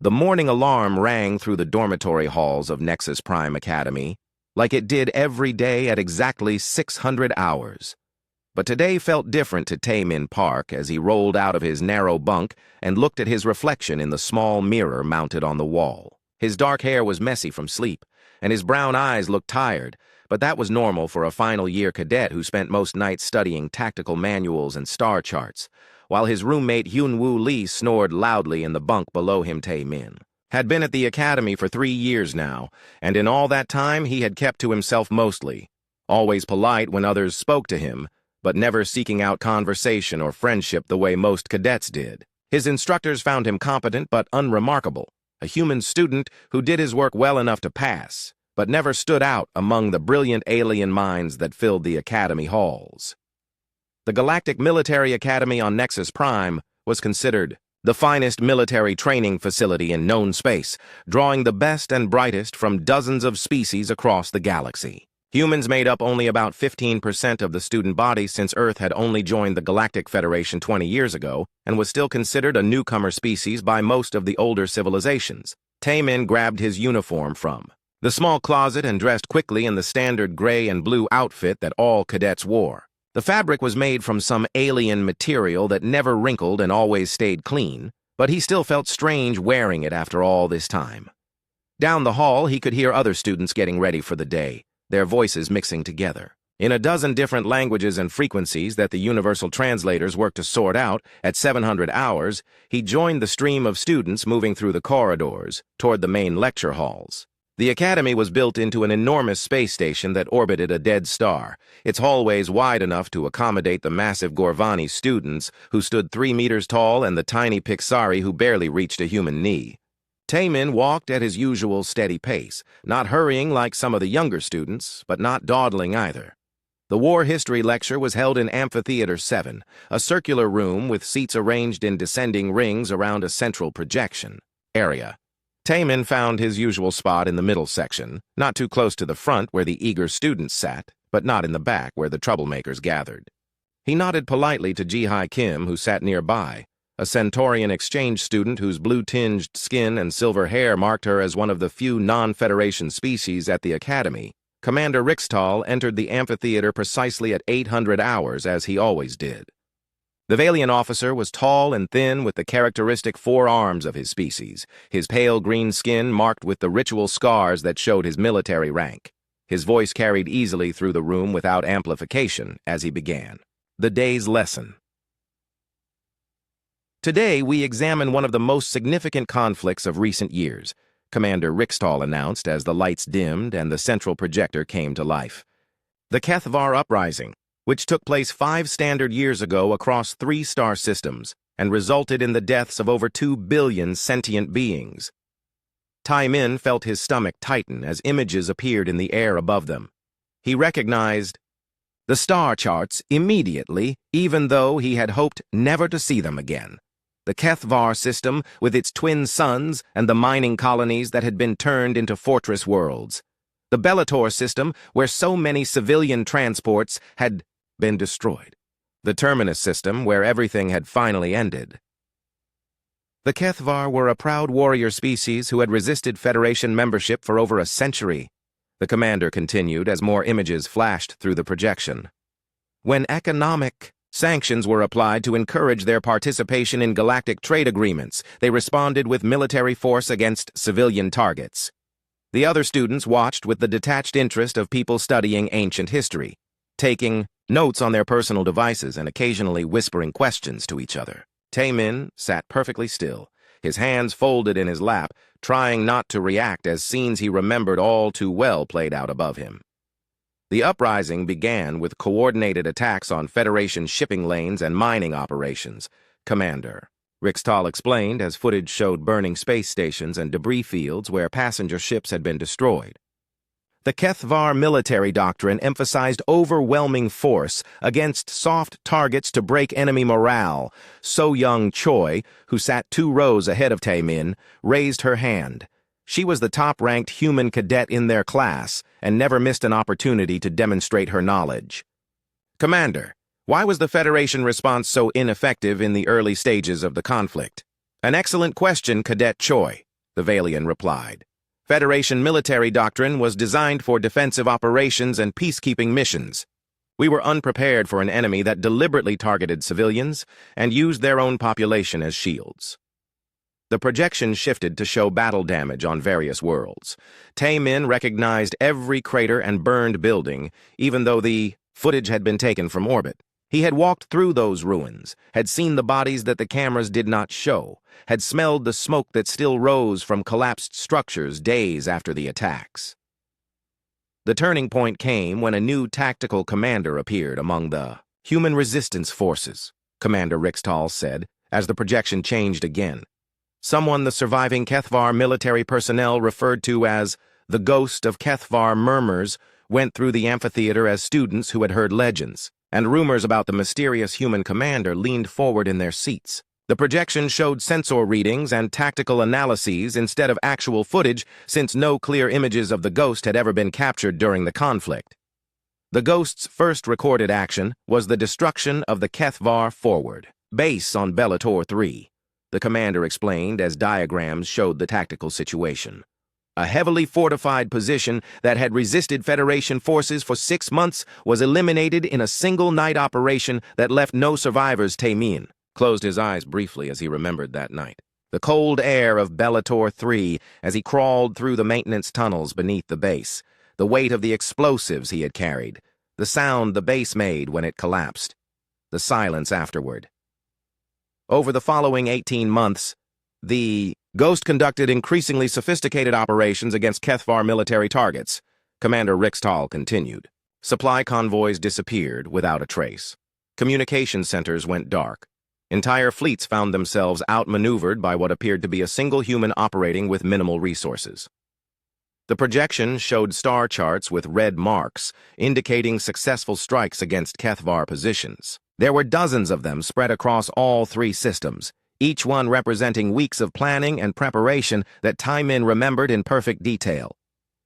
The morning alarm rang through the dormitory halls of Nexus Prime Academy, like it did every day at exactly 600 hours. But today felt different to Taemin Park as he rolled out of his narrow bunk and looked at his reflection in the small mirror mounted on the wall. His dark hair was messy from sleep, and his brown eyes looked tired, but that was normal for a final-year cadet who spent most nights studying tactical manuals and star charts, while his roommate Hyunwoo Lee snored loudly in the bunk below him. Taemin had been at the academy for 3 years now, and in all that time he had kept to himself mostly, always polite when others spoke to him, but never seeking out conversation or friendship the way most cadets did. His instructors found him competent but unremarkable, a human student who did his work well enough to pass, but never stood out among the brilliant alien minds that filled the academy halls. The Galactic Military Academy on Nexus Prime was considered the finest military training facility in known space, drawing the best and brightest from dozens of species across the galaxy. Humans made up only about 15% of the student body since Earth had only joined the Galactic Federation 20 years ago and was still considered a newcomer species by most of the older civilizations. Taemin grabbed his uniform from the small closet and dressed quickly in the standard gray and blue outfit that all cadets wore. The fabric was made from some alien material that never wrinkled and always stayed clean, but he still felt strange wearing it after all this time. Down the hall, he could hear other students getting ready for the day, their voices mixing together. In a dozen different languages and frequencies that the universal translators worked to sort out at 700 hours, he joined the stream of students moving through the corridors toward the main lecture halls. The academy was built into an enormous space station that orbited a dead star, its hallways wide enough to accommodate the massive Gorvani students who stood 3 meters tall and the tiny Pixari who barely reached a human knee. Taemin walked at his usual steady pace, not hurrying like some of the younger students, but not dawdling either. The War History lecture was held in Amphitheater 7, a circular room with seats arranged in descending rings around a central projection area. Taemin found his usual spot in the middle section, not too close to the front where the eager students sat, but not in the back where the troublemakers gathered. He nodded politely to Ji-Hai Kim, who sat nearby, a Centaurian exchange student whose blue-tinged skin and silver hair marked her as one of the few non-Federation species at the academy. Commander Rixtal entered the amphitheater precisely at 800 hours, as he always did. The Valiant officer was tall and thin with the characteristic 4 arms of his species, his pale green skin marked with the ritual scars that showed his military rank. His voice carried easily through the room without amplification as he began. The day's lesson. Today, we examine one of the most significant conflicts of recent years, Commander Rixtal announced as the lights dimmed and the central projector came to life. The Kethvar Uprising, which took place 5 standard years ago across 3 star systems and resulted in the deaths of over 2 billion sentient beings. Taemin felt his stomach tighten as images appeared in the air above them. He recognized the star charts immediately, even though he had hoped never to see them again. The Kethvar system, with its twin suns and the mining colonies that had been turned into fortress worlds. The Bellator system, where so many civilian transports had been destroyed. The Terminus system, where everything had finally ended. The Kethvar were a proud warrior species who had resisted Federation membership for over a century, the commander continued as more images flashed through the projection. When economic sanctions were applied to encourage their participation in galactic trade agreements, they responded with military force against civilian targets. The other students watched with the detached interest of people studying ancient history, taking notes on their personal devices and occasionally whispering questions to each other. Taemin sat perfectly still, his hands folded in his lap, trying not to react as scenes he remembered all too well played out above him. The uprising began with coordinated attacks on Federation shipping lanes and mining operations, Commander Rixtal explained as footage showed burning space stations and debris fields where passenger ships had been destroyed. The Kethvar military doctrine emphasized overwhelming force against soft targets to break enemy morale. So-Young Choi, who sat 2 rows ahead of Taemin, raised her hand. She was the top-ranked human cadet in their class and never missed an opportunity to demonstrate her knowledge. Commander, why was the Federation response so ineffective in the early stages of the conflict? An excellent question, Cadet Choi. the Valian replied. Federation military doctrine was designed for defensive operations and peacekeeping missions. We were unprepared for an enemy that deliberately targeted civilians and used their own population as shields. The projection shifted to show battle damage on various worlds. Tae-min recognized every crater and burned building, even though the footage had been taken from orbit. He had walked through those ruins, had seen the bodies that the cameras did not show, had smelled the smoke that still rose from collapsed structures days after the attacks. The turning point came when a new tactical commander appeared among the human resistance forces, Commander Rixtal said, as the projection changed again. Someone the surviving Kethvar military personnel referred to as the ghost of Kethvar Murmurs went through the amphitheater as students who had heard legends, and rumors about the mysterious human commander leaned forward in their seats. The projection showed sensor readings and tactical analyses instead of actual footage, since no clear images of the ghost had ever been captured during the conflict. The ghost's first recorded action was the destruction of the Kethvar Forward base on Bellator 3. The commander explained as diagrams showed the tactical situation. A heavily fortified position that had resisted Federation forces for 6 months was eliminated in a single night operation that left no survivors. Tae-min closed his eyes briefly as he remembered that night. The cold air of Bellator 3 as he crawled through the maintenance tunnels beneath the base, the weight of the explosives he had carried, the sound the base made when it collapsed, the silence afterward. Over the following 18 months, the Ghost conducted increasingly sophisticated operations against Kethvar military targets, Commander Rixtal continued. Supply convoys disappeared without a trace. Communication centers went dark. Entire fleets found themselves outmaneuvered by what appeared to be a single human operating with minimal resources. The projection showed star charts with red marks, indicating successful strikes against Kethvar positions. There were dozens of them spread across all 3 systems, each one representing weeks of planning and preparation that Tae-min remembered in perfect detail.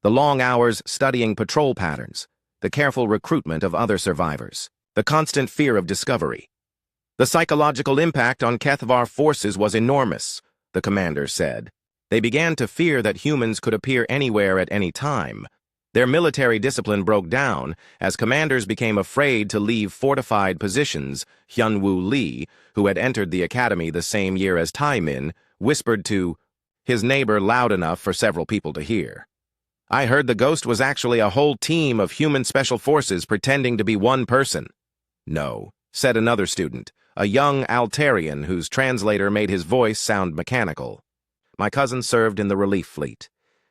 The long hours studying patrol patterns, the careful recruitment of other survivors, the constant fear of discovery. The psychological impact on Kethvar forces was enormous, the commander said. They began to fear that humans could appear anywhere at any time. Their military discipline broke down as commanders became afraid to leave fortified positions. Hyun-woo Lee, who had entered the academy the same year as Tae-min, whispered to his neighbor loud enough for several people to hear. I heard the ghost was actually a whole team of human special forces pretending to be one person. No, said another student, a young Altarian whose translator made his voice sound mechanical. My cousin served in the relief fleet,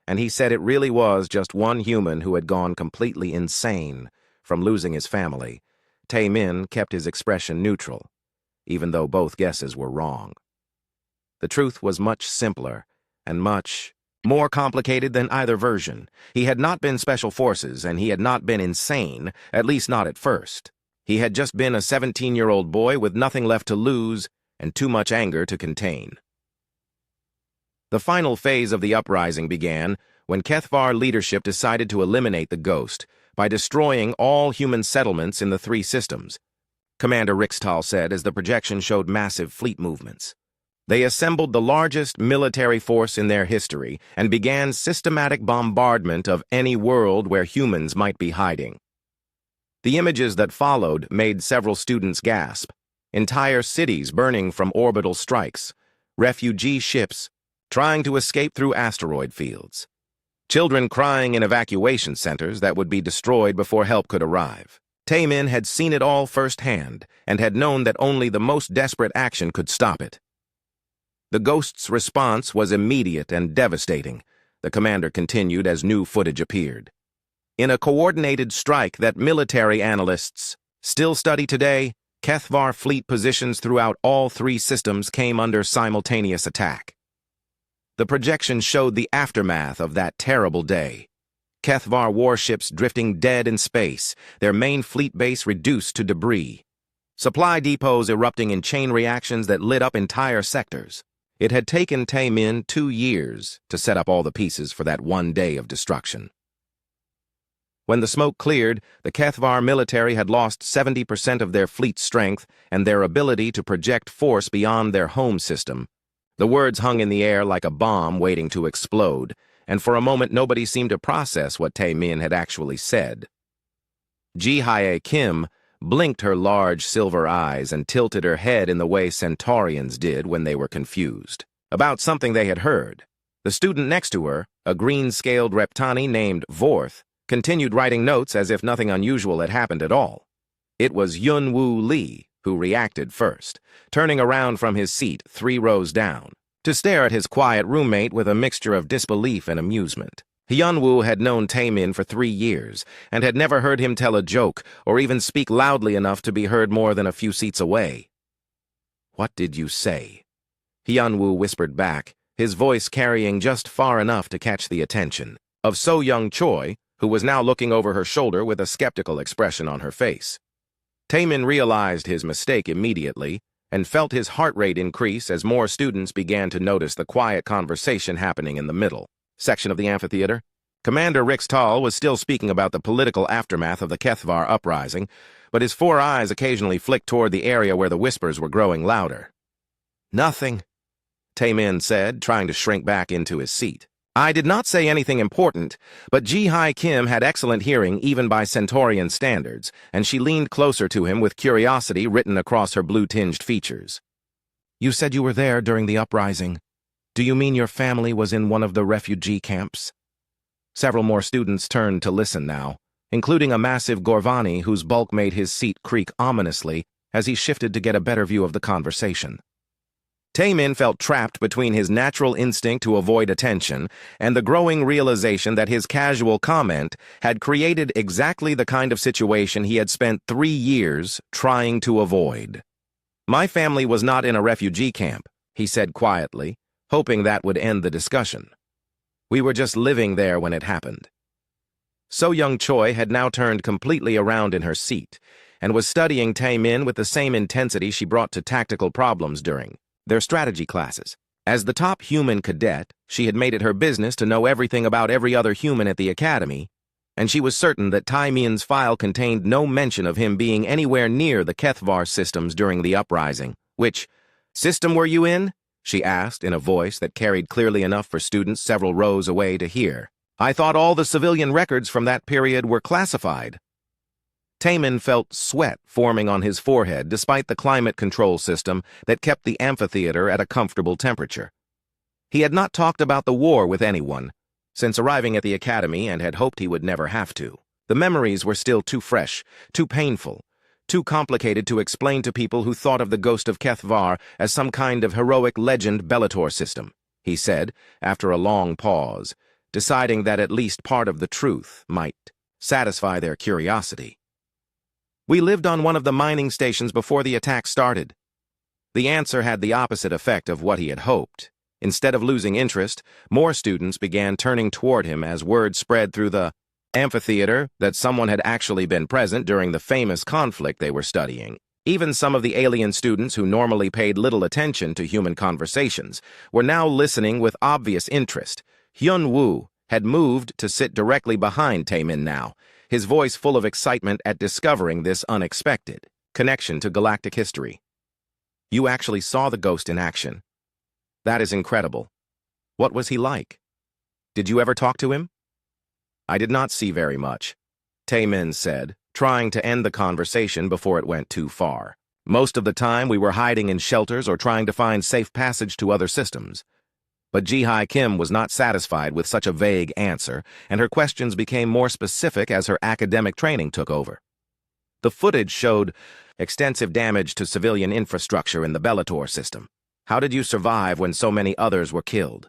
and he said it really was just one human who had gone completely insane from losing his family. Tae-min kept his expression neutral, even though both guesses were wrong. The truth was much simpler and much more complicated than either version. He had not been special forces, and he had not been insane, at least not at first. He had just been a 17-year-old boy with nothing left to lose and too much anger to contain. The final phase of the uprising began when Kethvar leadership decided to eliminate the ghost by destroying all human settlements in the 3 systems, Commander Rixtal said as the projection showed massive fleet movements. They assembled the largest military force in their history and began systematic bombardment of any world where humans might be hiding. The images that followed made several students gasp. Entire cities burning from orbital strikes, refugee ships trying to escape through asteroid fields, children crying in evacuation centers that would be destroyed before help could arrive. Tae-min had seen it all firsthand and had known that only the most desperate action could stop it. The ghost's response was immediate and devastating, the commander continued as new footage appeared. In a coordinated strike that military analysts still study today, Kethvar fleet positions throughout all 3 systems came under simultaneous attack. The projection showed the aftermath of that terrible day. Kethvar warships drifting dead in space, their main fleet base reduced to debris. Supply depots erupting in chain reactions that lit up entire sectors. It had taken Tae-min 2 years to set up all the pieces for that one day of destruction. When the smoke cleared, the Kethvar military had lost 70% of their fleet strength and their ability to project force beyond their home system. The words hung in the air like a bomb waiting to explode, and for a moment nobody seemed to process what Tae-min had actually said. Ji-hye Kim blinked her large silver eyes and tilted her head in the way Centaurians did when they were confused about something they had heard. The student next to her, a green-scaled Reptani named Vorth, continued writing notes as if nothing unusual had happened at all. It was Yun-Woo Lee who reacted first, turning around from his seat 3 rows down, to stare at his quiet roommate with a mixture of disbelief and amusement. Hyun-woo had known Tae-min for 3 years, and had never heard him tell a joke or even speak loudly enough to be heard more than a few seats away. "What did you say?" Hyun-woo whispered back, his voice carrying just far enough to catch the attention of So-young Choi, who was now looking over her shoulder with a skeptical expression on her face. Tae-min realized his mistake immediately and felt his heart rate increase as more students began to notice the quiet conversation happening in the middle section of the amphitheater. Commander Rixtal was still speaking about the political aftermath of the Kethvar uprising, but his 4 eyes occasionally flicked toward the area where the whispers were growing louder. "Nothing," Tae-min said, trying to shrink back into his seat. "I did not say anything important, but Ji-hye Kim had excellent hearing even by Centaurian standards, and she leaned closer to him with curiosity written across her blue-tinged features. "You said you were there during the uprising. Do you mean your family was in one of the refugee camps?" Several more students turned to listen now, including a massive Gorvani whose bulk made his seat creak ominously as he shifted to get a better view of the conversation. Tae-min felt trapped between his natural instinct to avoid attention and the growing realization that his casual comment had created exactly the kind of situation he had spent 3 years trying to avoid. "My family was not in a refugee camp," he said quietly, hoping that would end the discussion. "We were just living there when it happened." So-young Choi had now turned completely around in her seat and was studying Tae-min with the same intensity she brought to tactical problems during their strategy classes. As the top human cadet, she had made it her business to know everything about every other human at the academy, and she was certain that Tae-min's file contained no mention of him being anywhere near the Kethvar systems during the uprising. "Which system were you in?" she asked in a voice that carried clearly enough for students several rows away to hear. "I thought all the civilian records from that period were classified." Tae-min felt sweat forming on his forehead despite the climate control system that kept the amphitheater at a comfortable temperature. He had not talked about the war with anyone since arriving at the academy and had hoped he would never have to. The memories were still too fresh, too painful, too complicated to explain to people who thought of the ghost of Kethvar as some kind of heroic legend Bellator system, he said, after a long pause, deciding that at least part of the truth might satisfy their curiosity. "We lived on one of the mining stations before the attack started." The answer had the opposite effect of what he had hoped. Instead of losing interest, more students began turning toward him as word spread through the amphitheater that someone had actually been present during the famous conflict they were studying. Even some of the alien students who normally paid little attention to human conversations were now listening with obvious interest. Hyun-woo had moved to sit directly behind Tae-min now, his voice full of excitement at discovering this unexpected connection to galactic history. "You actually saw the ghost in action. That is incredible. What was he like? Did you ever talk to him?" "I did not see very much," Tae-min said, trying to end the conversation before it went too far. "Most of the time we were hiding in shelters or trying to find safe passage to other systems." But Ji-hye Kim was not satisfied with such a vague answer, and her questions became more specific as her academic training took over. "The footage showed extensive damage to civilian infrastructure in the Bellator system. How did you survive when so many others were killed?"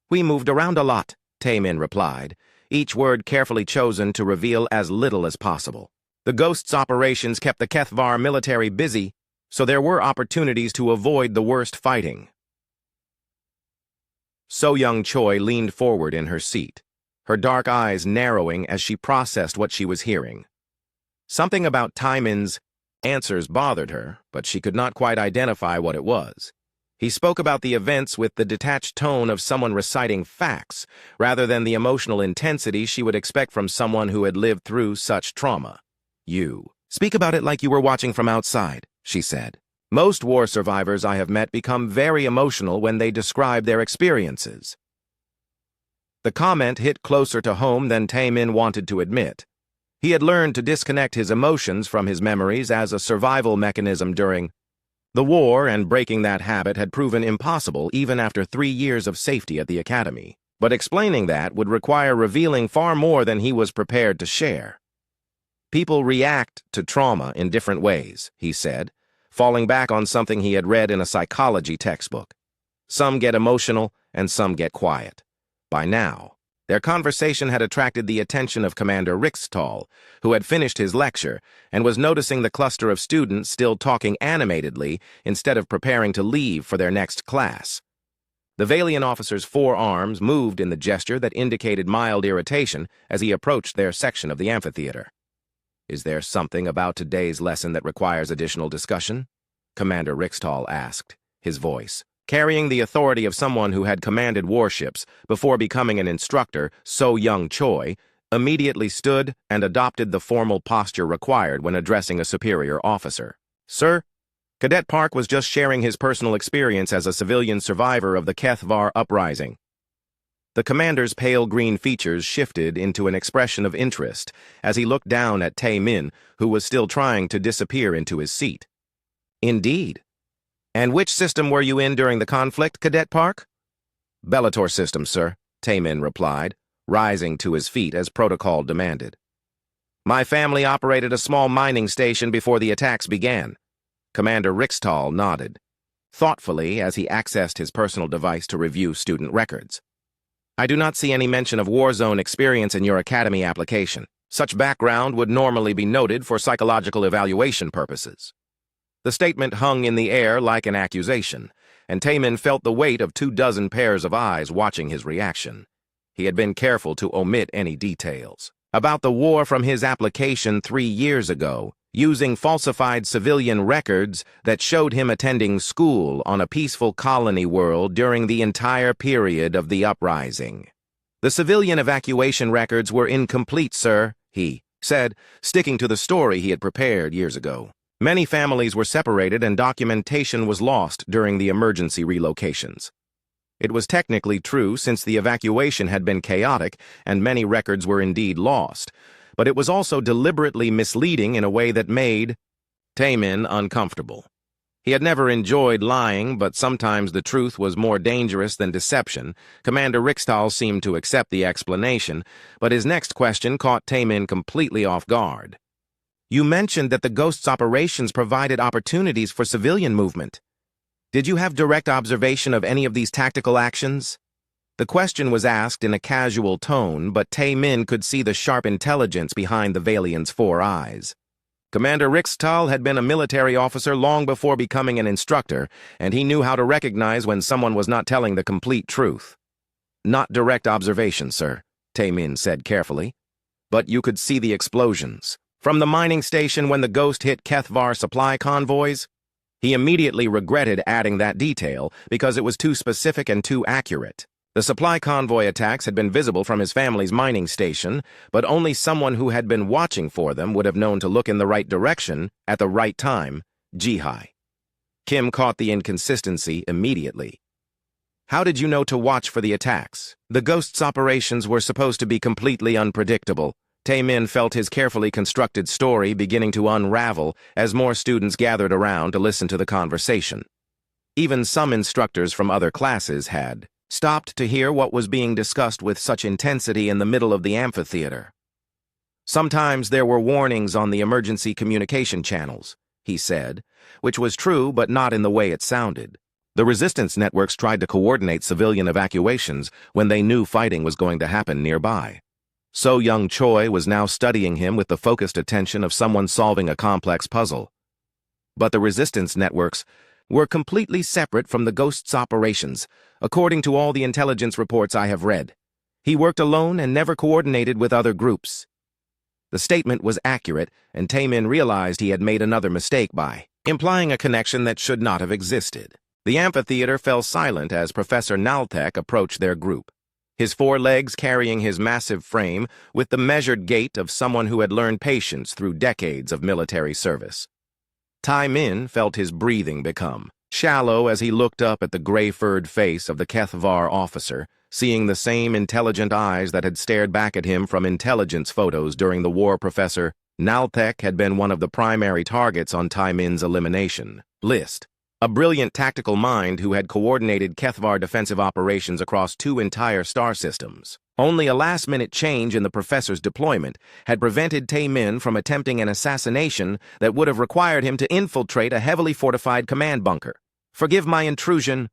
"We moved around a lot," Tae-min replied, each word carefully chosen to reveal as little as possible. "The Ghost's operations kept the Kethvar military busy, so there were opportunities to avoid the worst fighting." So-young Choi leaned forward in her seat, her dark eyes narrowing as she processed what she was hearing. Something about Tae-min's answers bothered her, but she could not quite identify what it was. He spoke about the events with the detached tone of someone reciting facts, rather than the emotional intensity she would expect from someone who had lived through such trauma. "You speak about it like you were watching from outside," she said. Most war survivors I have met become very emotional when they describe their experiences. The comment hit closer to home than Tae-min wanted to admit. He had learned to disconnect his emotions from his memories as a survival mechanism during the war, and breaking that habit had proven impossible even after 3 years of safety at the academy. But explaining that would require revealing far more than he was prepared to share. People react to trauma in different ways, he said, falling back on something he had read in a psychology textbook. Some get emotional and some get quiet. By now, their conversation had attracted the attention of Commander Rixtal, who had finished his lecture and was noticing the cluster of students still talking animatedly instead of preparing to leave for their next class. The Valiant officer's forearms moved in the gesture that indicated mild irritation as he approached their section of the amphitheater. "Is there something about today's lesson that requires additional discussion?" Commander Rixtal asked, his voice, carrying the authority of someone who had commanded warships before becoming an instructor. So young Choi immediately stood and adopted the formal posture required when addressing a superior officer. "Sir, Cadet Park was just sharing his personal experience as a civilian survivor of the HFY uprising." The commander's pale green features shifted into an expression of interest as he looked down at Tae-min, who was still trying to disappear into his seat. "Indeed. And which system were you in during the conflict, Cadet Park?" "Bellator system, sir," Tae-min replied, rising to his feet as protocol demanded. "My family operated a small mining station before the attacks began." Commander Rixtal nodded, thoughtfully as he accessed his personal device to review student records. "I do not see any mention of war zone experience in your academy application. Such background would normally be noted for psychological evaluation purposes." The statement hung in the air like an accusation, and Tae-min felt the weight of 24 pairs of eyes watching his reaction. He had been careful to omit any details about the war from his application 3 years ago, using falsified civilian records that showed him attending school on a peaceful colony world during the entire period of the uprising. "The civilian evacuation records were incomplete, sir," he said, sticking to the story he had prepared years ago. "Many families were separated and documentation was lost during the emergency relocations." It was technically true since the evacuation had been chaotic and many records were indeed lost, but it was also deliberately misleading in a way that made Tae-min uncomfortable. He had never enjoyed lying, but sometimes the truth was more dangerous than deception. Commander Rixtal seemed to accept the explanation, but his next question caught Tae-min completely off guard. "You mentioned that the Ghost's operations provided opportunities for civilian movement. Did you have direct observation of any of these tactical actions?" The question was asked in a casual tone, but Tae-min could see the sharp intelligence behind the Valiant's 4 eyes. Commander Rixtal had been a military officer long before becoming an instructor, and he knew how to recognize when someone was not telling the complete truth. "Not direct observation, sir," Tae-min said carefully. "But you could see the explosions. From the mining station when the Ghost hit HFY supply convoys." He immediately regretted adding that detail because it was too specific and too accurate. The supply convoy attacks had been visible from his family's mining station, but only someone who had been watching for them would have known to look in the right direction at the right time. Jihai. Kim caught the inconsistency immediately. "How did you know to watch for the attacks? The Ghost's operations were supposed to be completely unpredictable." Tae-min felt his carefully constructed story beginning to unravel as more students gathered around to listen to the conversation. Even some instructors from other classes had stopped to hear what was being discussed with such intensity in the middle of the amphitheater. "Sometimes there were warnings on the emergency communication channels," he said, which was true but not in the way it sounded. The resistance networks tried to coordinate civilian evacuations when they knew fighting was going to happen nearby. So young Choi was now studying him with the focused attention of someone solving a complex puzzle. But the resistance networks were completely separate from the Ghost's operations, according to all the intelligence reports I have read. He worked alone and never coordinated with other groups. The statement was accurate, and Tae-min realized he had made another mistake by implying a connection that should not have existed. The amphitheater fell silent as Professor Naltek approached their group, his 4 legs carrying his massive frame with the measured gait of someone who had learned patience through decades of military service. Tai Min felt his breathing become shallow as he looked up at the gray-furred face of the Kethvar officer, seeing the same intelligent eyes that had stared back at him from intelligence photos during the war. Professor Nalthek had been one of the primary targets on Tai Min's elimination list. A brilliant tactical mind who had coordinated Kethvar defensive operations across 2 entire star systems. Only a last-minute change in the professor's deployment had prevented Tai Min from attempting an assassination that would have required him to infiltrate a heavily fortified command bunker. "Forgive my intrusion,"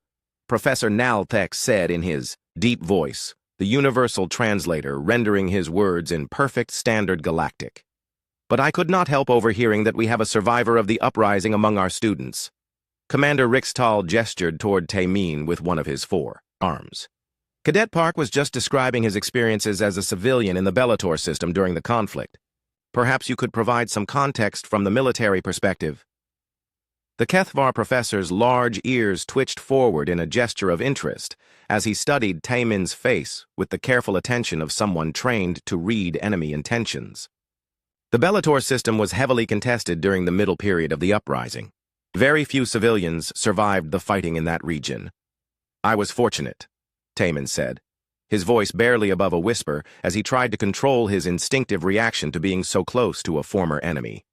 Professor Nalthek said in his deep voice, the universal translator rendering his words in perfect standard Galactic. "But I could not help overhearing that we have a survivor of the uprising among our students." Commander Rixtal gestured toward Tai Min with one of his 4 arms. Cadet Park was just describing his experiences as a civilian in the Bellator system during the conflict. Perhaps you could provide some context from the military perspective. The Kethvar professor's large ears twitched forward in a gesture of interest as he studied Tai Min's face with the careful attention of someone trained to read enemy intentions. The Bellator system was heavily contested during the middle period of the uprising. Very few civilians survived the fighting in that region. "I was fortunate," Tai Min said, his voice barely above a whisper as he tried to control his instinctive reaction to being so close to a former enemy.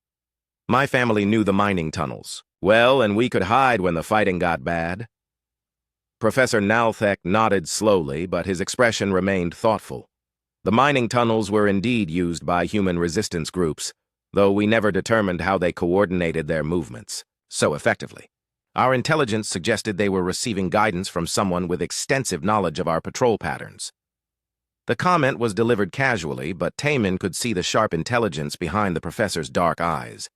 "My family knew the mining tunnels well, and we could hide when the fighting got bad." Professor Nalthek nodded slowly, but his expression remained thoughtful. "The mining tunnels were indeed used by human resistance groups, though we never determined how they coordinated their movements so effectively. Our intelligence suggested they were receiving guidance from someone with extensive knowledge of our patrol patterns." The comment was delivered casually, but Tai Min could see the sharp intelligence behind the professor's dark eyes.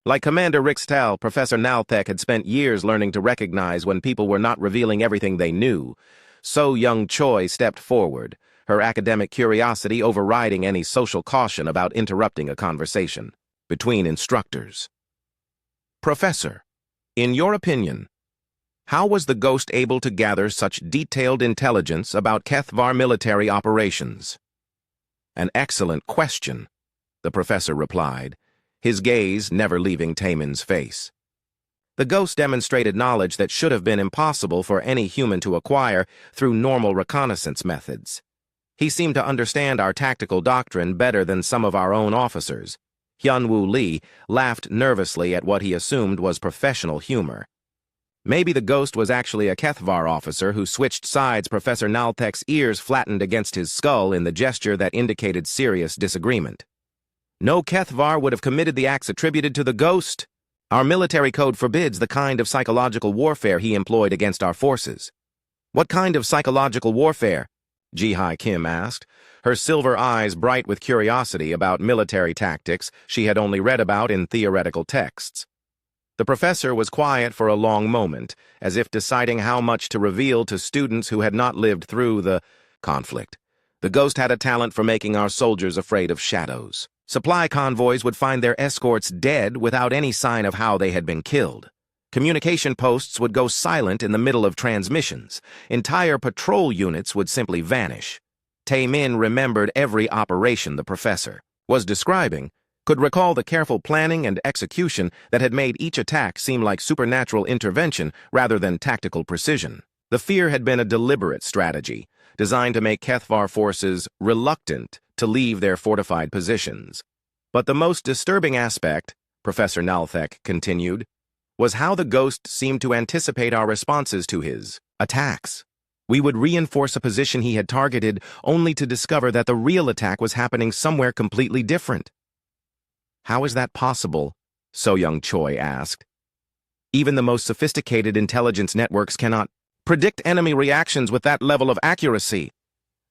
Like Commander Rixtal, Professor Nalthek had spent years learning to recognize when people were not revealing everything they knew. So young Choi stepped forward, her academic curiosity overriding any social caution about interrupting a conversation between instructors. "Professor, in your opinion, how was the Ghost able to gather such detailed intelligence about Kethvar military operations?" "An excellent question," the professor replied, his gaze never leaving Tai Min's face. The Ghost demonstrated knowledge that should have been impossible for any human to acquire through normal reconnaissance methods. He seemed to understand our tactical doctrine better than some of our own officers. Hyunwoo Lee laughed nervously at what he assumed was professional humor. Maybe the Ghost was actually a Kethvar officer who switched sides. Professor Nalthek's ears flattened against his skull in the gesture that indicated serious disagreement. "No Kethvar would have committed the acts attributed to the Ghost. Our military code forbids the kind of psychological warfare he employed against our forces." "What kind of psychological warfare?" Ji-Hai Kim asked, her silver eyes bright with curiosity about military tactics she had only read about in theoretical texts. The professor was quiet for a long moment, as if deciding how much to reveal to students who had not lived through the conflict. "The Ghost had a talent for making our soldiers afraid of shadows. Supply convoys would find their escorts dead without any sign of how they had been killed. Communication posts would go silent in the middle of transmissions. Entire patrol units would simply vanish." Tai Min remembered every operation the professor was describing, could recall the careful planning and execution that had made each attack seem like supernatural intervention rather than tactical precision. The fear had been a deliberate strategy, designed to make Kethvar forces reluctant to leave their fortified positions. But the most disturbing aspect, Professor Nalthek continued, was how the Ghost seemed to anticipate our responses to his attacks. We would reinforce a position he had targeted only to discover that the real attack was happening somewhere completely different. "How is that possible?" So Young Choi asked. "Even the most sophisticated intelligence networks cannot predict enemy reactions with that level of accuracy."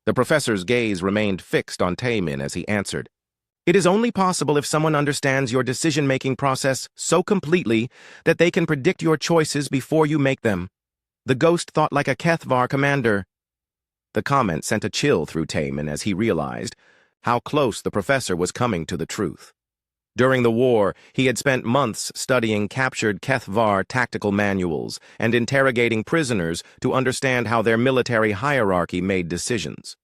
The professor's gaze remained fixed on Tai Min as he answered. "It is only possible if someone understands your decision-making process so completely that they can predict your choices before you make them. The Ghost thought like a Kethvar commander." The comment sent a chill through Tai Min as he realized how close the professor was coming to the truth. During the war, he had spent months studying captured Kethvar tactical manuals and interrogating prisoners to understand how their military hierarchy made decisions.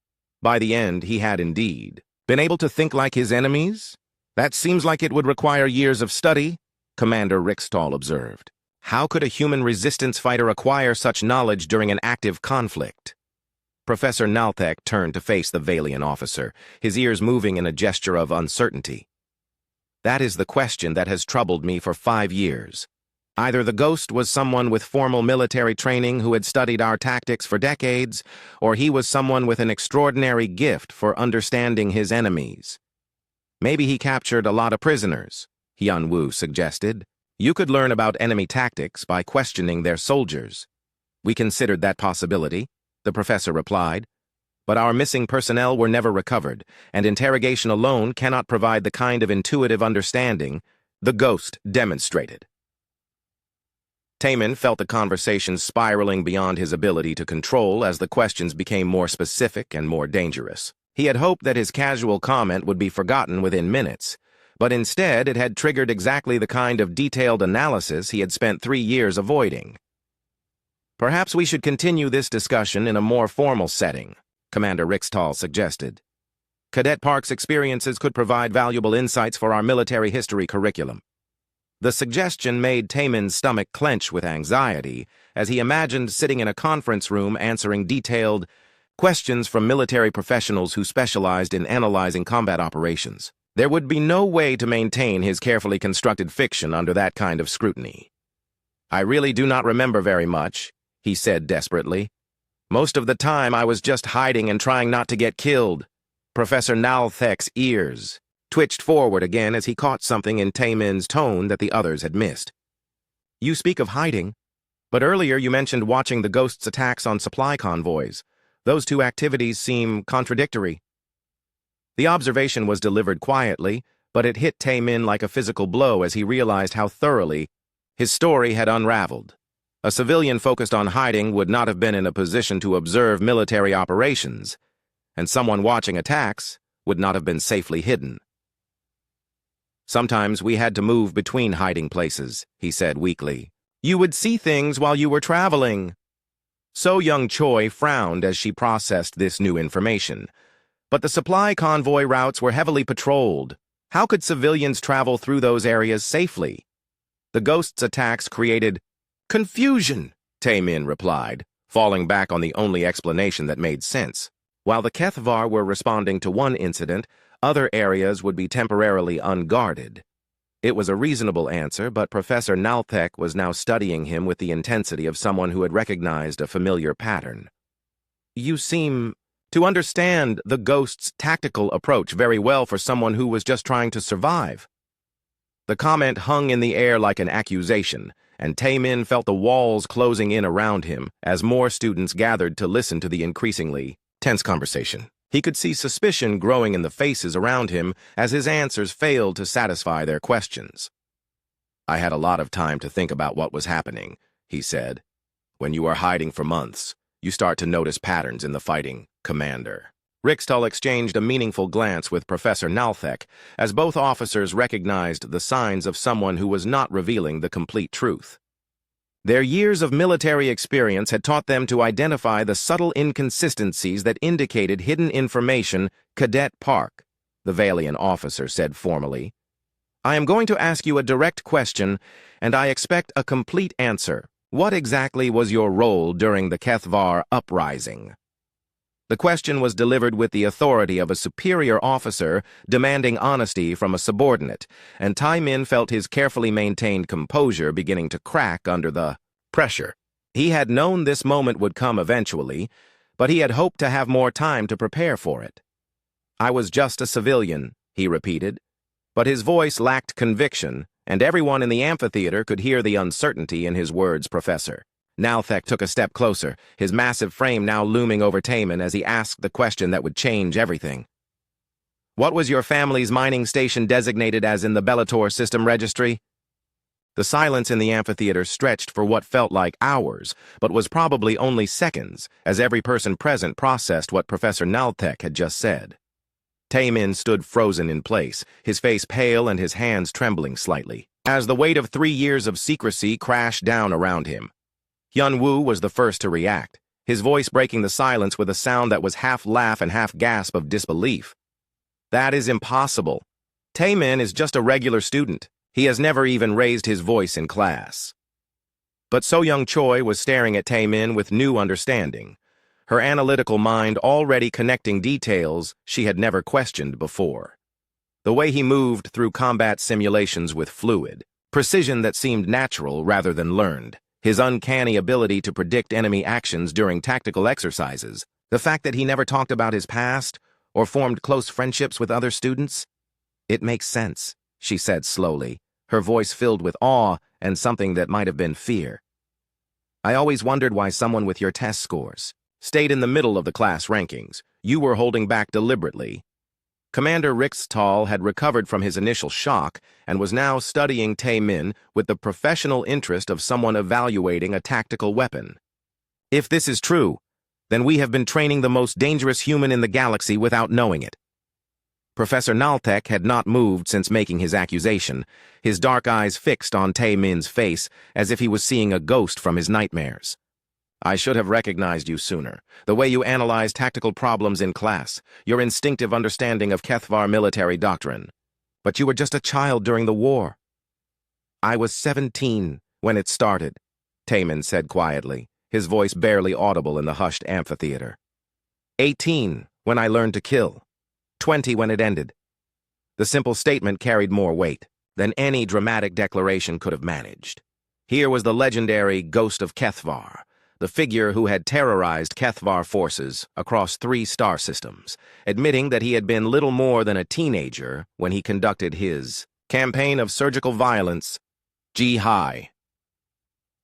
By the end, he had indeed been able to think like his enemies. "That seems like it would require years of study," Commander Rickstall observed. How could a human resistance fighter acquire such knowledge during an active conflict? Professor Nalthek turned to face the Valian officer, his ears moving in a gesture of uncertainty. That is the question that has troubled me for 5 years. Either the ghost was someone with formal military training who had studied our tactics for decades, or he was someone with an extraordinary gift for understanding his enemies. Maybe he captured a lot of prisoners, Hyun Woo suggested. You could learn about enemy tactics by questioning their soldiers. We considered that possibility, the professor replied. But our missing personnel were never recovered, and interrogation alone cannot provide the kind of intuitive understanding the ghost demonstrated. Taemin felt the conversation spiraling beyond his ability to control as the questions became more specific and more dangerous. He had hoped that his casual comment would be forgotten within minutes, but instead it had triggered exactly the kind of detailed analysis he had spent 3 years avoiding. Perhaps we should continue this discussion in a more formal setting, Commander Rickstall suggested. Cadet Park's experiences could provide valuable insights for our military history curriculum. The suggestion made Taemin's stomach clench with anxiety as he imagined sitting in a conference room answering detailed questions from military professionals who specialized in analyzing combat operations. There would be no way to maintain his carefully constructed fiction under that kind of scrutiny. I really do not remember very much, he said desperately. Most of the time I was just hiding and trying not to get killed. Professor Nalthek's ears twitched forward again as he caught something in Taemin's tone that the others had missed. You speak of hiding, but earlier you mentioned watching the ghost's attacks on supply convoys. Those two activities seem contradictory. The observation was delivered quietly, but it hit Taemin like a physical blow as he realized how thoroughly his story had unraveled. A civilian focused on hiding would not have been in a position to observe military operations, and someone watching attacks would not have been safely hidden. Sometimes we had to move between hiding places, he said weakly. You would see things while you were traveling. So Young Choi frowned as she processed this new information. But the supply convoy routes were heavily patrolled. How could civilians travel through those areas safely? The ghost's attacks created confusion, Taemin replied, falling back on the only explanation that made sense. While the Kethvar were responding to one incident, other areas would be temporarily unguarded. It was a reasonable answer, but Professor Nalthek was now studying him with the intensity of someone who had recognized a familiar pattern. You seem to understand the ghost's tactical approach very well for someone who was just trying to survive. The comment hung in the air like an accusation, and Taemin felt the walls closing in around him as more students gathered to listen to the increasingly tense conversation. He could see suspicion growing in the faces around him as his answers failed to satisfy their questions. I had a lot of time to think about what was happening, he said. When you are hiding for months, you start to notice patterns in the fighting, Commander. Rickstall exchanged a meaningful glance with Professor Nalthek as both officers recognized the signs of someone who was not revealing the complete truth. Their years of military experience had taught them to identify the subtle inconsistencies that indicated hidden information. Cadet Park, the Valian officer said formally. I am going to ask you a direct question, and I expect a complete answer. What exactly was your role during the Kethvar uprising? The question was delivered with the authority of a superior officer demanding honesty from a subordinate, and Taemin felt his carefully maintained composure beginning to crack under the pressure. He had known this moment would come eventually, but he had hoped to have more time to prepare for it. I was just a civilian, he repeated, but his voice lacked conviction, and everyone in the amphitheater could hear the uncertainty in his words, Professor. Nalthek took a step closer, his massive frame now looming over Taemin as he asked the question that would change everything. What was your family's mining station designated as in the Bellator system registry? The silence in the amphitheater stretched for what felt like hours, but was probably only seconds, as every person present processed what Professor Nalthek had just said. Taemin stood frozen in place, his face pale and his hands trembling slightly, as the weight of 3 years of secrecy crashed down around him. Hyun Woo was the first to react, his voice breaking the silence with a sound that was half laugh and half gasp of disbelief. That is impossible. Taemin is just a regular student. He has never even raised his voice in class. But So Young Choi was staring at Tae-min with new understanding, her analytical mind already connecting details she had never questioned before. The way he moved through combat simulations with fluid, precision that seemed natural rather than learned, his uncanny ability to predict enemy actions during tactical exercises, the fact that he never talked about his past or formed close friendships with other students. "It makes sense," she said slowly, her voice filled with awe and something that might have been fear. "I always wondered why someone with your test scores stayed in the middle of the class rankings. You were holding back deliberately." Commander Rikstal had recovered from his initial shock and was now studying Tae-min with the professional interest of someone evaluating a tactical weapon. "If this is true, then we have been training the most dangerous human in the galaxy without knowing it." Professor Naltek had not moved since making his accusation, his dark eyes fixed on Tae-min's face as if he was seeing a ghost from his nightmares. "I should have recognized you sooner. The way you analyze tactical problems in class, your instinctive understanding of Kethvar military doctrine. But you were just a child during the war." "I was 17 when it started," Tae-min said quietly, his voice barely audible in the hushed amphitheater. 18 when I learned to kill. 20 when it ended." The simple statement carried more weight than any dramatic declaration could have managed. Here was the legendary Ghost of Kethvar, the figure who had terrorized Kethvar forces across 3 star systems, admitting that he had been little more than a teenager when he conducted his campaign of surgical violence, Jihai.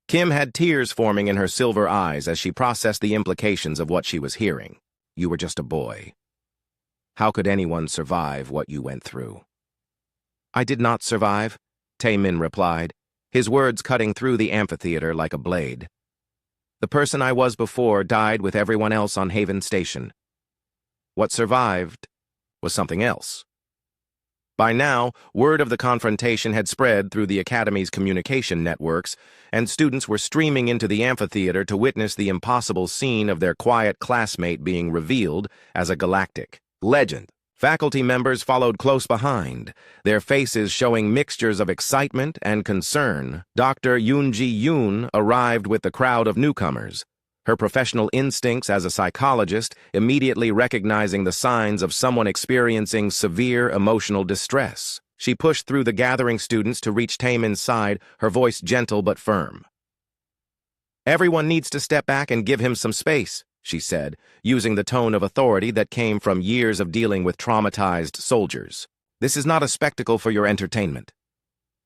Kim had tears forming in her silver eyes as she processed the implications of what she was hearing. "You were just a boy. How could anyone survive what you went through?" "I did not survive," Tae-min replied, his words cutting through the amphitheater like a blade. "The person I was before died with everyone else on Haven Station. What survived was something else." By now, word of the confrontation had spread through the Academy's communication networks, and students were streaming into the amphitheater to witness the impossible scene of their quiet classmate being revealed as a galactic legend. Faculty members followed close behind, their faces showing mixtures of excitement and concern. Dr. Yoon Ji-yoon arrived with the crowd of newcomers, her professional instincts as a psychologist immediately recognizing the signs of someone experiencing severe emotional distress. She pushed through the gathering students to reach Tae-min's side, her voice gentle but firm. "Everyone needs to step back and give him some space," she said, using the tone of authority that came from years of dealing with traumatized soldiers. "This is not a spectacle for your entertainment."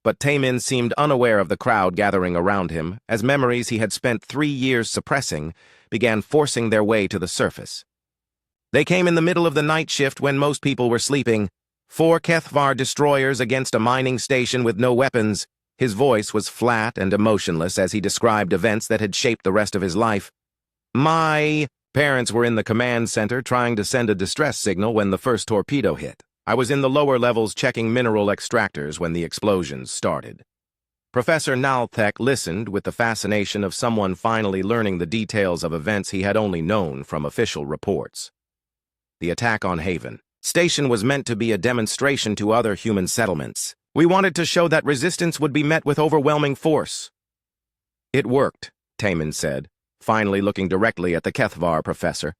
But Tae-min seemed unaware of the crowd gathering around him as memories he had spent 3 years suppressing began forcing their way to the surface. They came in the middle of the night shift when most people were sleeping. 4 Kethvar destroyers against a mining station with no weapons. His voice was flat and emotionless as he described events that had shaped the rest of his life. "My parents were in the command center trying to send a distress signal when the first torpedo hit. I was in the lower levels checking mineral extractors when the explosions started." Professor Naltek listened with the fascination of someone finally learning the details of events he had only known from official reports. The attack on Haven Station was meant to be a demonstration to other human settlements. We wanted to show that resistance would be met with overwhelming force. "It worked," Tae-min said, finally looking directly at the Kethvar professor.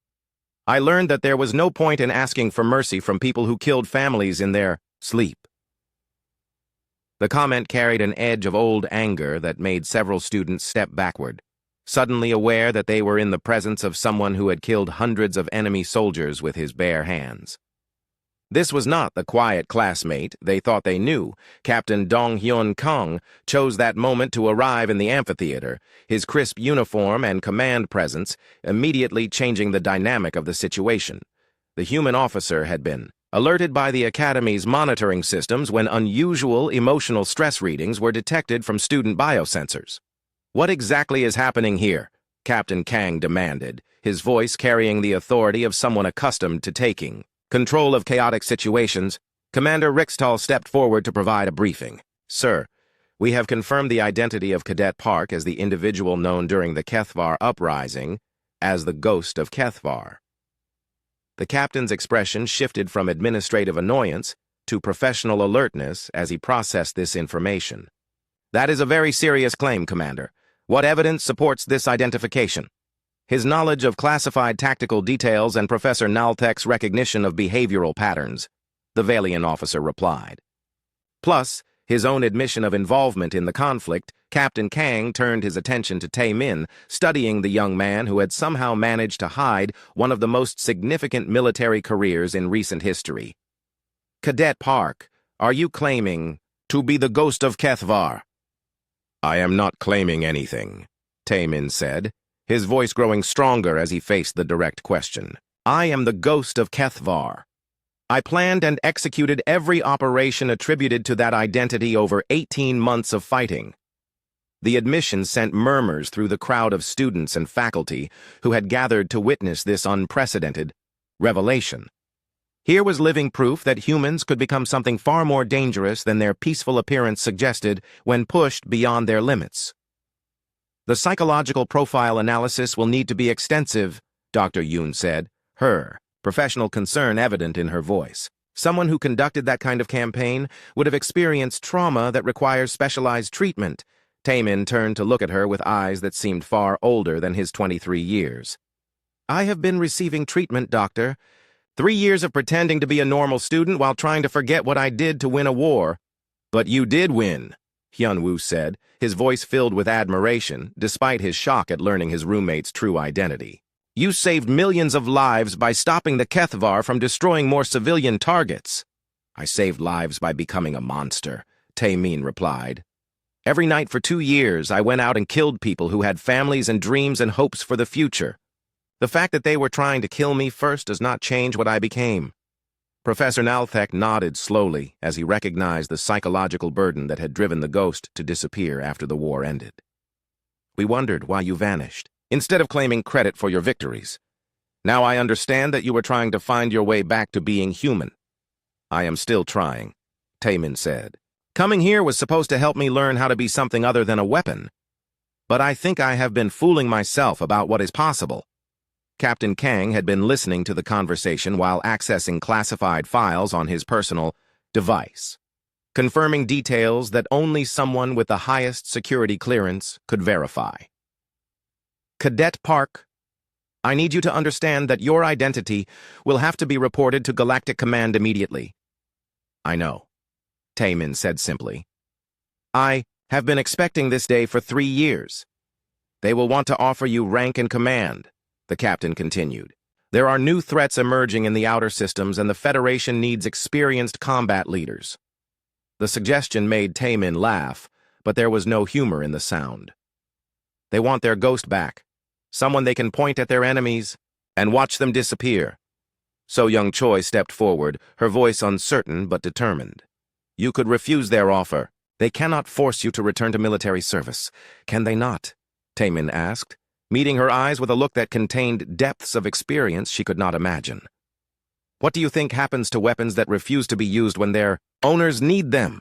"I learned that there was no point in asking for mercy from people who killed families in their sleep." The comment carried an edge of old anger that made several students step backward, suddenly aware that they were in the presence of someone who had killed hundreds of enemy soldiers with his bare hands. This was not the quiet classmate they thought they knew. Captain Dong-hyun Kang chose that moment to arrive in the amphitheater, his crisp uniform and command presence immediately changing the dynamic of the situation. The human officer had been alerted by the Academy's monitoring systems when unusual emotional stress readings were detected from student biosensors. "What exactly is happening here?" Captain Kang demanded, his voice carrying the authority of someone accustomed to taking control of chaotic situations. Commander Rikstal stepped forward to provide a briefing. "Sir, we have confirmed the identity of Cadet Park as the individual known during the Kethvar uprising as the Ghost of Kethvar." The captain's expression shifted from administrative annoyance to professional alertness as he processed this information. "That is a very serious claim, Commander. What evidence supports this identification?" His knowledge of classified tactical details and Professor Naltek's recognition of behavioral patterns, the Valian officer replied. Plus, his own admission of involvement in the conflict, Captain Kang turned his attention to Tae-min, studying the young man who had somehow managed to hide one of the most significant military careers in recent history. "Cadet Park, are you claiming to be the ghost of Kethvar?" "I am not claiming anything," Tae-min said, his voice growing stronger as he faced the direct question. "I am the ghost of Kethvar. I planned and executed every operation attributed to that identity over 18 months of fighting." The admission sent murmurs through the crowd of students and faculty who had gathered to witness this unprecedented revelation. Here was living proof that humans could become something far more dangerous than their peaceful appearance suggested when pushed beyond their limits. "The psychological profile analysis will need to be extensive," Dr. Yoon said, her professional concern evident in her voice. "Someone who conducted that kind of campaign would have experienced trauma that requires specialized treatment." Tae-min turned to look at her with eyes that seemed far older than his 23 years. "I have been receiving treatment, Doctor. 3 years of pretending to be a normal student while trying to forget what I did to win a war." "But you did win," Hyun-woo said, his voice filled with admiration, despite his shock at learning his roommate's true identity. "You saved millions of lives by stopping the Kethvar from destroying more civilian targets." "I saved lives by becoming a monster," Tae-min replied. "Every night for 2 years, I went out and killed people who had families and dreams and hopes for the future. The fact that they were trying to kill me first does not change what I became." Professor Naltek nodded slowly as he recognized the psychological burden that had driven the ghost to disappear after the war ended. "We wondered why you vanished, instead of claiming credit for your victories. Now I understand that you were trying to find your way back to being human." "I am still trying," Tae-min said. "Coming here was supposed to help me learn how to be something other than a weapon. But I think I have been fooling myself about what is possible." Captain Kang had been listening to the conversation while accessing classified files on his personal device, confirming details that only someone with the highest security clearance could verify. "Cadet Park, I need you to understand that your identity will have to be reported to Galactic Command immediately." "I know," Tae-min said simply. "I have been expecting this day for 3 years. They will want to offer you rank and command," the captain continued. "There are new threats emerging in the outer systems, and the Federation needs experienced combat leaders." The suggestion made Tae-min laugh, but there was no humor in the sound. "They want their ghost back, someone they can point at their enemies and watch them disappear." So Young Choi stepped forward, her voice uncertain but determined. "You could refuse their offer. They cannot force you to return to military service, can they not?" Tae-min asked, meeting her eyes with a look that contained depths of experience she could not imagine. "What do you think happens to weapons that refuse to be used when their owners need them?"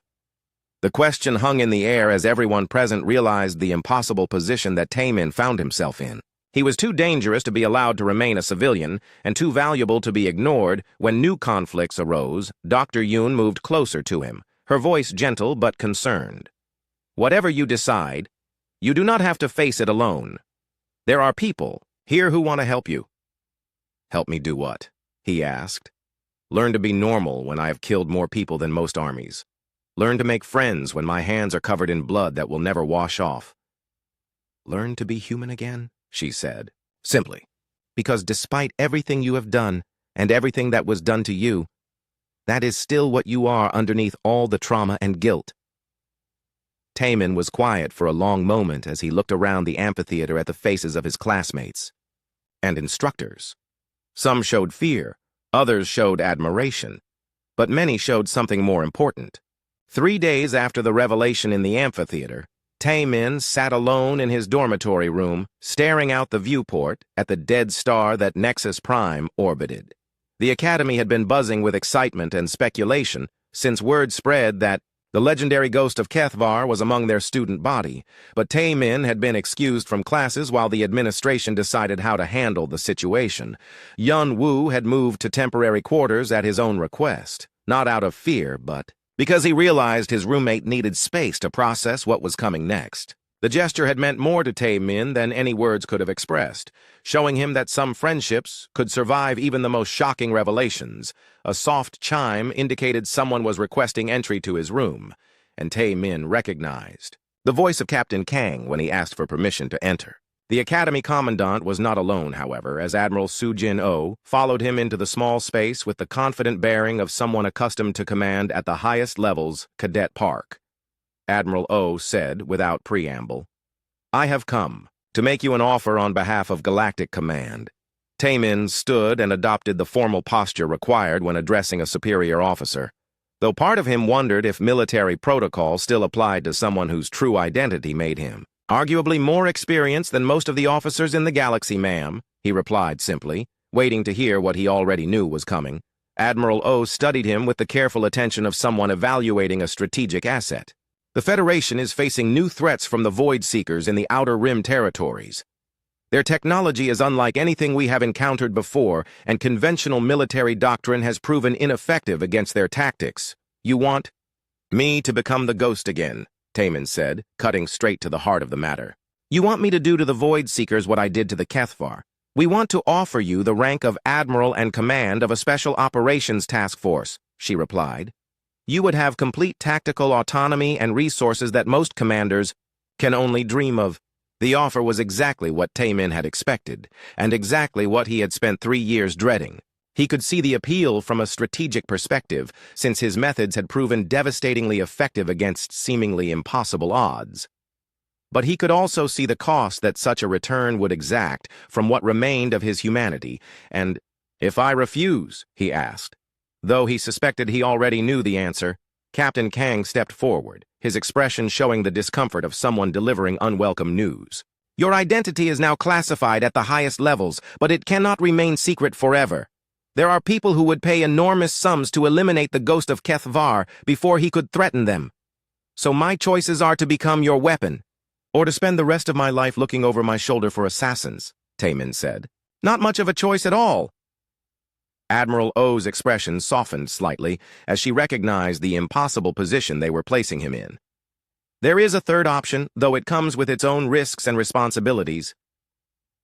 The question hung in the air as everyone present realized the impossible position that Tae-min found himself in. He was too dangerous to be allowed to remain a civilian, and too valuable to be ignored. When new conflicts arose, Dr. Yoon moved closer to him, her voice gentle but concerned. "Whatever you decide, you do not have to face it alone. There are people here who want to help you." "Help me do what?" he asked. "Learn to be normal when I have killed more people than most armies. Learn to make friends when my hands are covered in blood that will never wash off." "Learn to be human again?" she said, simply. "Because despite everything you have done, and everything that was done to you, that is still what you are underneath all the trauma and guilt." Tae-min was quiet for a long moment as he looked around the amphitheater at the faces of his classmates and instructors. Some showed fear, others showed admiration, but many showed something more important. 3 days after the revelation in the amphitheater, Tae-min sat alone in his dormitory room, staring out the viewport at the dead star that Nexus Prime orbited. The Academy had been buzzing with excitement and speculation since word spread that the legendary ghost of Kethvar was among their student body, but Tae-min had been excused from classes while the administration decided how to handle the situation. Hyun-woo had moved to temporary quarters at his own request. not out of fear, but because he realized his roommate needed space to process what was coming next. The gesture had meant more to Tae Min than any words could have expressed, showing him that some friendships could survive even the most shocking revelations. A soft chime indicated someone was requesting entry to his room, and Tae Min recognized the voice of Captain Kang when he asked for permission to enter. The Academy Commandant was not alone, however, as Admiral Sujin-Oh followed him into the small space with the confident bearing of someone accustomed to command at the highest levels, Cadet Park. Admiral Oh said, without preamble, "I have come to make you an offer on behalf of Galactic Command." Tae Min stood and adopted the formal posture required when addressing a superior officer, though part of him wondered if military protocol still applied to someone whose true identity made him arguably more experienced than most of the officers in the galaxy, ma'am, he replied simply, waiting to hear what he already knew was coming. Admiral Oh studied him with the careful attention of someone evaluating a strategic asset. The Federation is facing new threats from the Void Seekers in the Outer Rim territories. Their technology is unlike anything we have encountered before, and conventional military doctrine has proven ineffective against their tactics. You want me to become the Ghost again, Tae Min said, cutting straight to the heart of the matter. You want me to do to the Void Seekers what I did to the Kethvar. We want to offer you the rank of Admiral and command of a Special Operations Task Force, she replied. You would have complete tactical autonomy and resources that most commanders can only dream of. The offer was exactly what Tae Min had expected, and exactly what he had spent 3 years dreading. He could see the appeal from a strategic perspective, since his methods had proven devastatingly effective against seemingly impossible odds. But he could also see the cost that such a return would exact from what remained of his humanity, and, "If I refuse?" he asked. Though he suspected he already knew the answer, Captain Kang stepped forward, his expression showing the discomfort of someone delivering unwelcome news. Your identity is now classified at the highest levels, but it cannot remain secret forever. There are people who would pay enormous sums to eliminate the ghost of Kethvar before he could threaten them. So my choices are to become your weapon, or to spend the rest of my life looking over my shoulder for assassins, Tae Min said. Not much of a choice at all. Admiral Oh's expression softened slightly as she recognized the impossible position they were placing him in. There is a third option, though it comes with its own risks and responsibilities.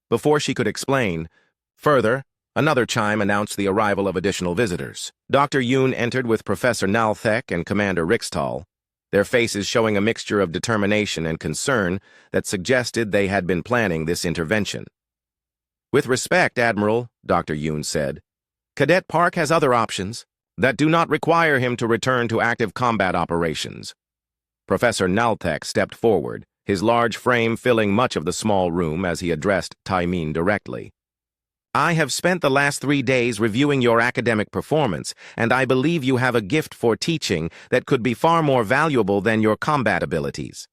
Before she could explain further, another chime announced the arrival of additional visitors. Dr. Yoon entered with Professor Nalthek and Commander Rixtal, their faces showing a mixture of determination and concern that suggested they had been planning this intervention. With respect, Admiral, Dr. Yoon said, Cadet Park has other options that do not require him to return to active combat operations. Professor Nalthek stepped forward, his large frame filling much of the small room as he addressed Tae Min directly. I have spent the last 3 days reviewing your academic performance, and I believe you have a gift for teaching that could be far more valuable than your combat abilities.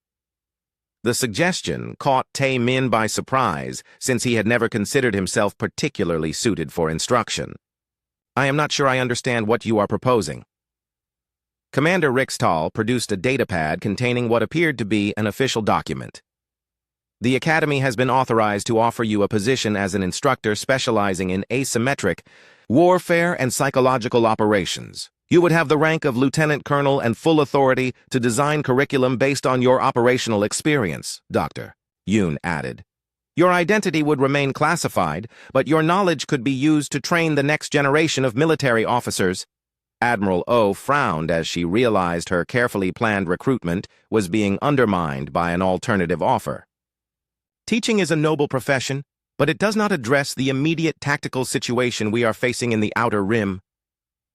The suggestion caught Tae Min by surprise, since he had never considered himself particularly suited for instruction. I am not sure I understand what you are proposing. Commander Rixtal produced a datapad containing what appeared to be an official document. The Academy has been authorized to offer you a position as an instructor specializing in asymmetric warfare and psychological operations. You would have the rank of Lieutenant Colonel and full authority to design curriculum based on your operational experience, Dr. Yoon added. Your identity would remain classified, but your knowledge could be used to train the next generation of military officers. Admiral Oh frowned as she realized her carefully planned recruitment was being undermined by an alternative offer. Teaching is a noble profession, but it does not address the immediate tactical situation we are facing in the Outer Rim.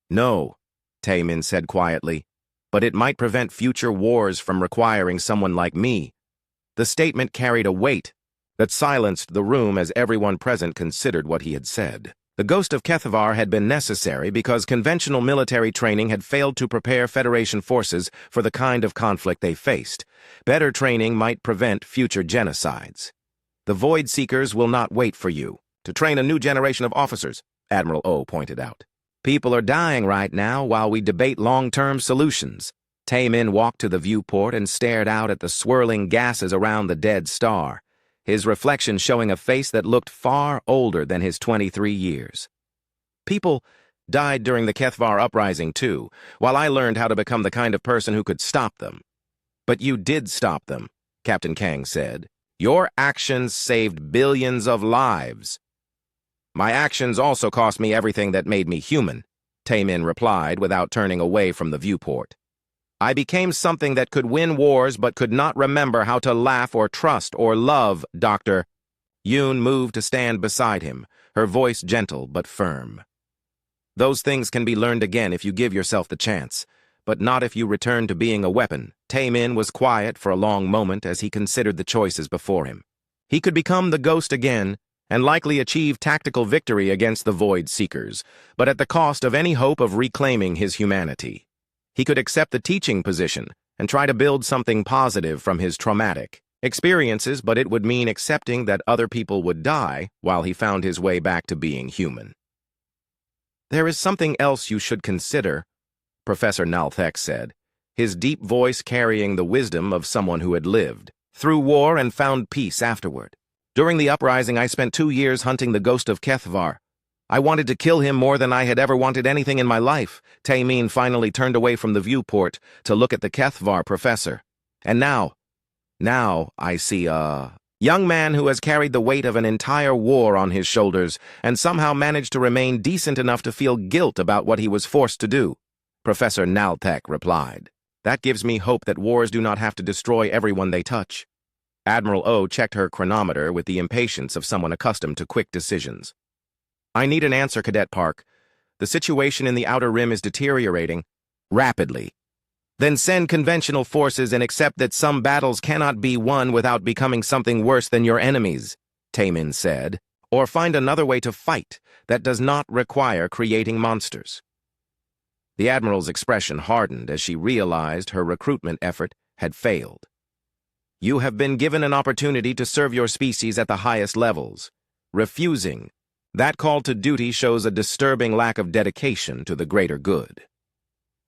No, Tae Min said quietly, but it might prevent future wars from requiring someone like me. The statement carried a weight that silenced the room as everyone present considered what he had said. The ghost of Kethvar had been necessary because conventional military training had failed to prepare Federation forces for the kind of conflict they faced. Better training might prevent future genocides. The Void Seekers will not wait for you to train a new generation of officers, Admiral Oh pointed out. People are dying right now while we debate long-term solutions. Tae Min walked to the viewport and stared out at the swirling gases around the dead star, his reflection showing a face that looked far older than his 23 years. People died during the Kethvar uprising too, while I learned how to become the kind of person who could stop them. But you did stop them, Captain Kang said. Your actions saved billions of lives. My actions also cost me everything that made me human, Taemin replied without turning away from the viewport. I became something that could win wars but could not remember how to laugh or trust or love, Doctor. Yoon moved to stand beside him, her voice gentle but firm. Those things can be learned again if you give yourself the chance, but not if you return to being a weapon. Taemin was quiet for a long moment as he considered the choices before him. He could become the ghost again and likely achieve tactical victory against the Void Seekers, but at the cost of any hope of reclaiming his humanity. He could accept the teaching position and try to build something positive from his traumatic experiences, but it would mean accepting that other people would die while he found his way back to being human. There is something else you should consider, Professor Nalthek said, his deep voice carrying the wisdom of someone who had lived through war and found peace afterward. During the uprising, I spent 2 years hunting the ghost of Kethvar. I wanted to kill him more than I had ever wanted anything in my life. Taemin finally turned away from the viewport to look at the Kethvar professor. And now I see a young man who has carried the weight of an entire war on his shoulders and somehow managed to remain decent enough to feel guilt about what he was forced to do. Professor Naltek replied. That gives me hope that wars do not have to destroy everyone they touch. Admiral O checked her chronometer with the impatience of someone accustomed to quick decisions. I need an answer, Cadet Park. The situation in the Outer Rim is deteriorating rapidly. Then send conventional forces and accept that some battles cannot be won without becoming something worse than your enemies, Taemin said, or find another way to fight that does not require creating monsters. The Admiral's expression hardened as she realized her recruitment effort had failed. You have been given an opportunity to serve your species at the highest levels. Refusing that call to duty shows a disturbing lack of dedication to the greater good.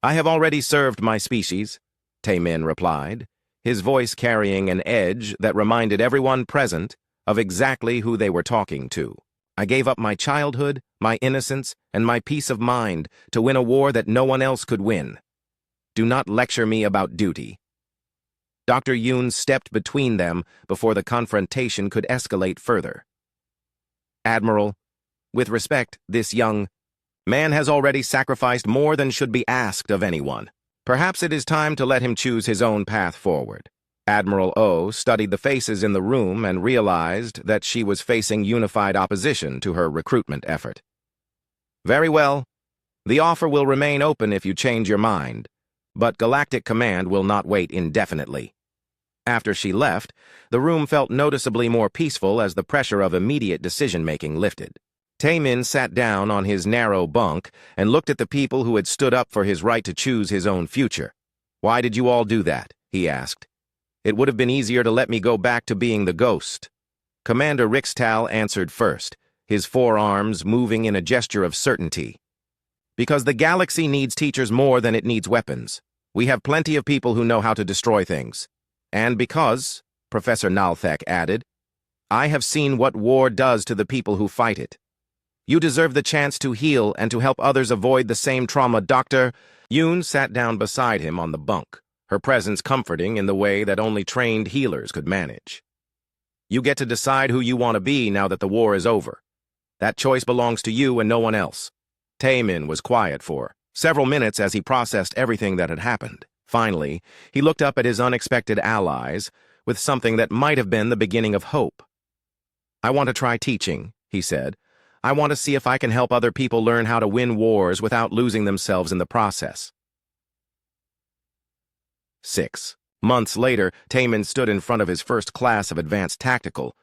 I have already served my species, Taemin replied, his voice carrying an edge that reminded everyone present of exactly who they were talking to. I gave up my childhood, my innocence, and my peace of mind to win a war that no one else could win. Do not lecture me about duty. Dr. Yoon stepped between them before the confrontation could escalate further. Admiral, with respect, this young man has already sacrificed more than should be asked of anyone. Perhaps it is time to let him choose his own path forward. Admiral O studied the faces in the room and realized that she was facing unified opposition to her recruitment effort. Very well. The offer will remain open if you change your mind, but Galactic Command will not wait indefinitely. After she left, the room felt noticeably more peaceful as the pressure of immediate decision-making lifted. Taemin sat down on his narrow bunk and looked at the people who had stood up for his right to choose his own future. Why did you all do that? He asked. It would have been easier to let me go back to being the ghost. Commander Rixtal answered first, his forearms moving in a gesture of certainty. Because the galaxy needs teachers more than it needs weapons. We have plenty of people who know how to destroy things. And because, Professor Nalthek added, I have seen what war does to the people who fight it. You deserve the chance to heal and to help others avoid the same trauma, Dr. Yoon sat down beside him on the bunk, her presence comforting in the way that only trained healers could manage. You get to decide who you want to be now that the war is over. That choice belongs to you and no one else. Taemin was quiet for several minutes as he processed everything that had happened. Finally, he looked up at his unexpected allies with something that might have been the beginning of hope. I want to try teaching, he said. I want to see if I can help other people learn how to win wars without losing themselves in the process. 6 months later, Taemin stood in front of his first class of advanced tactical,